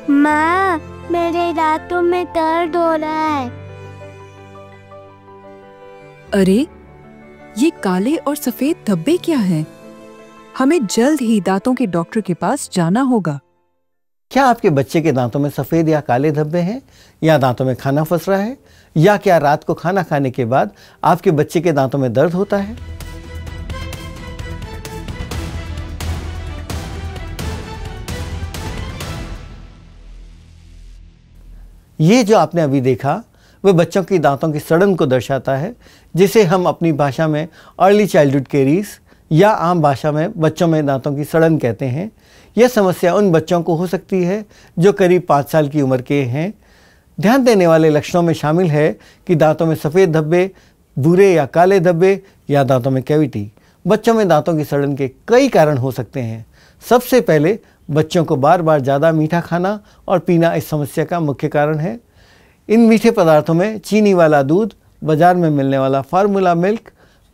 माँ, मेरे दांतों में दर्द हो रहा है। अरे, ये काले और सफेद धब्बे क्या हैं? हमें जल्द ही दांतों के डॉक्टर के पास जाना होगा। क्या आपके बच्चे के दांतों में सफ़ेद या काले धब्बे हैं, या दांतों में खाना फंस रहा है, या क्या रात को खाना खाने के बाद आपके बच्चे के दांतों में दर्द होता है? ये जो आपने अभी देखा वह बच्चों की दांतों की सड़न को दर्शाता है, जिसे हम अपनी भाषा में अर्ली चाइल्डहुड कैरीज या आम भाषा में बच्चों में दांतों की सड़न कहते हैं। यह समस्या उन बच्चों को हो सकती है जो करीब 5 साल की उम्र के हैं। ध्यान देने वाले लक्षणों में शामिल है कि दांतों में सफ़ेद धब्बे, भूरे या काले धब्बे या दांतों में कैविटी। बच्चों में दांतों की सड़न के कई कारण हो सकते हैं। सबसे पहले बच्चों को बार बार ज़्यादा मीठा खाना और पीना इस समस्या का मुख्य कारण है। इन मीठे पदार्थों में चीनी वाला दूध, बाज़ार में मिलने वाला फार्मूला मिल्क,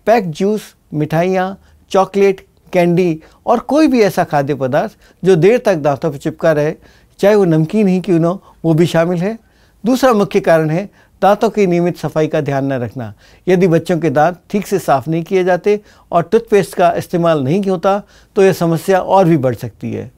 पैक्ड जूस, मिठाइयाँ, चॉकलेट, कैंडी और कोई भी ऐसा खाद्य पदार्थ जो देर तक दांतों पर चिपका रहे, चाहे वो नमकीन ही क्यों न हो, वो भी शामिल है। दूसरा मुख्य कारण है दांतों की नियमित सफाई का ध्यान न रखना। यदि बच्चों के दांत ठीक से साफ नहीं किए जाते और टूथपेस्ट का इस्तेमाल नहीं होता तो यह समस्या और भी बढ़ सकती है।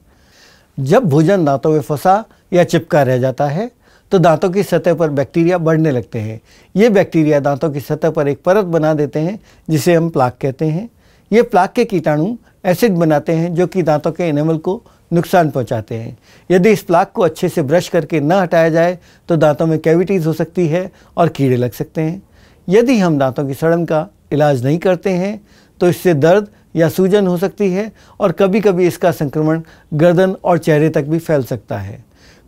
जब भोजन दांतों में फंसा या चिपका रह जाता है तो दांतों की सतह पर बैक्टीरिया बढ़ने लगते हैं। ये बैक्टीरिया दांतों की सतह पर एक परत बना देते हैं जिसे हम प्लाक कहते हैं। ये प्लाक के कीटाणु एसिड बनाते हैं जो कि दांतों के एनेमल को नुकसान पहुंचाते हैं। यदि इस प्लाक को अच्छे से ब्रश करके न हटाया जाए तो दांतों में कैविटीज़ हो सकती है और कीड़े लग सकते हैं। यदि हम दांतों की सड़न का इलाज नहीं करते हैं तो इससे दर्द या सूजन हो सकती है और कभी कभी इसका संक्रमण गर्दन और चेहरे तक भी फैल सकता है।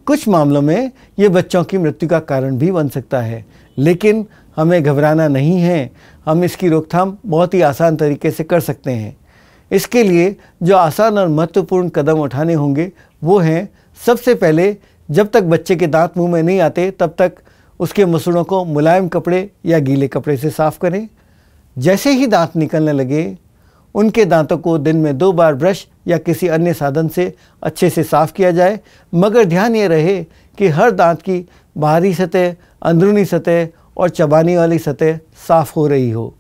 कुछ मामलों में ये बच्चों की मृत्यु का कारण भी बन सकता है, लेकिन हमें घबराना नहीं है। हम इसकी रोकथाम बहुत ही आसान तरीके से कर सकते हैं। इसके लिए जो आसान और महत्वपूर्ण कदम उठाने होंगे वो हैं, सबसे पहले जब तक बच्चे के दांत मुंह में नहीं आते तब तक उसके मसूड़ों को मुलायम कपड़े या गीले कपड़े से साफ़ करें। जैसे ही दांत निकलने लगे उनके दांतों को दिन में 2 बार ब्रश या किसी अन्य साधन से अच्छे से साफ़ किया जाए, मगर ध्यान ये रहे कि हर दांत की बाहरी सतह, अंदरूनी सतह और चबाने वाली सतह साफ़ हो रही हो।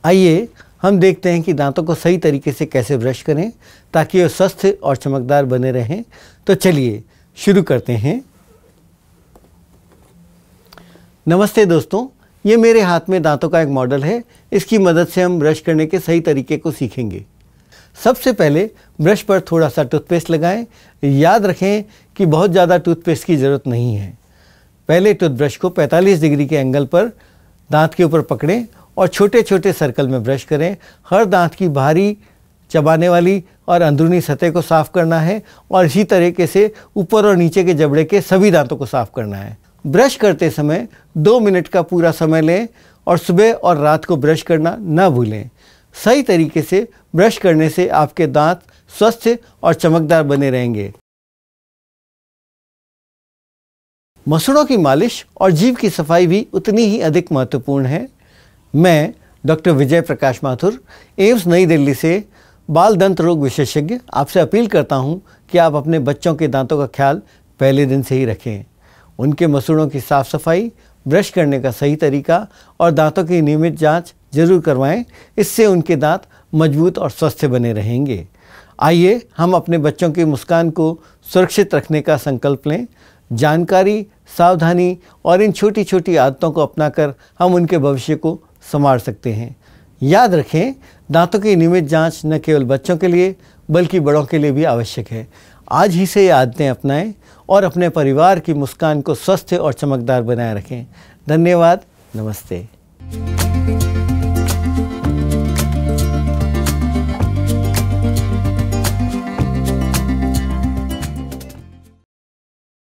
आइए हम देखते हैं कि दांतों को सही तरीके से कैसे ब्रश करें ताकि वे स्वस्थ और चमकदार बने रहें। तो चलिए शुरू करते हैं। नमस्ते दोस्तों, ये मेरे हाथ में दांतों का एक मॉडल है। इसकी मदद से हम ब्रश करने के सही तरीके को सीखेंगे। सबसे पहले ब्रश पर थोड़ा सा टूथपेस्ट लगाएं। याद रखें कि बहुत ज़्यादा टूथपेस्ट की ज़रूरत नहीं है। पहले टूथब्रश को 45 डिग्री के एंगल पर दांत के ऊपर पकड़ें और छोटे छोटे सर्कल में ब्रश करें। हर दांत की बाहरी, चबाने वाली और अंदरूनी सतह को साफ़ करना है और इसी तरीके से ऊपर और नीचे के जबड़े के सभी दांतों को साफ़ करना है। ब्रश करते समय 2 मिनट का पूरा समय लें और सुबह और रात को ब्रश करना ना भूलें। सही तरीके से ब्रश करने से आपके दांत स्वस्थ और चमकदार बने रहेंगे। मसूड़ों की मालिश और जीभ की सफाई भी उतनी ही अधिक महत्वपूर्ण है। मैं डॉक्टर विजय प्रकाश माथुर, एम्स नई दिल्ली से बाल दंत रोग विशेषज्ञ आपसे अपील करता हूं कि आप अपने बच्चों के दांतों का ख्याल पहले दिन से ही रखें। उनके मसूड़ों की साफ़ सफाई, ब्रश करने का सही तरीका और दांतों की नियमित जांच जरूर करवाएं। इससे उनके दांत मजबूत और स्वस्थ बने रहेंगे। आइए हम अपने बच्चों की मुस्कान को सुरक्षित रखने का संकल्प लें। जानकारी, सावधानी और इन छोटी छोटी आदतों को अपनाकर हम उनके भविष्य को संवार सकते हैं। याद रखें, दांतों की नियमित जांच न केवल बच्चों के लिए बल्कि बड़ों के लिए भी आवश्यक है। आज ही से ये आदतें अपनाएं और अपने परिवार की मुस्कान को स्वस्थ और चमकदार बनाए रखें। धन्यवाद। नमस्ते।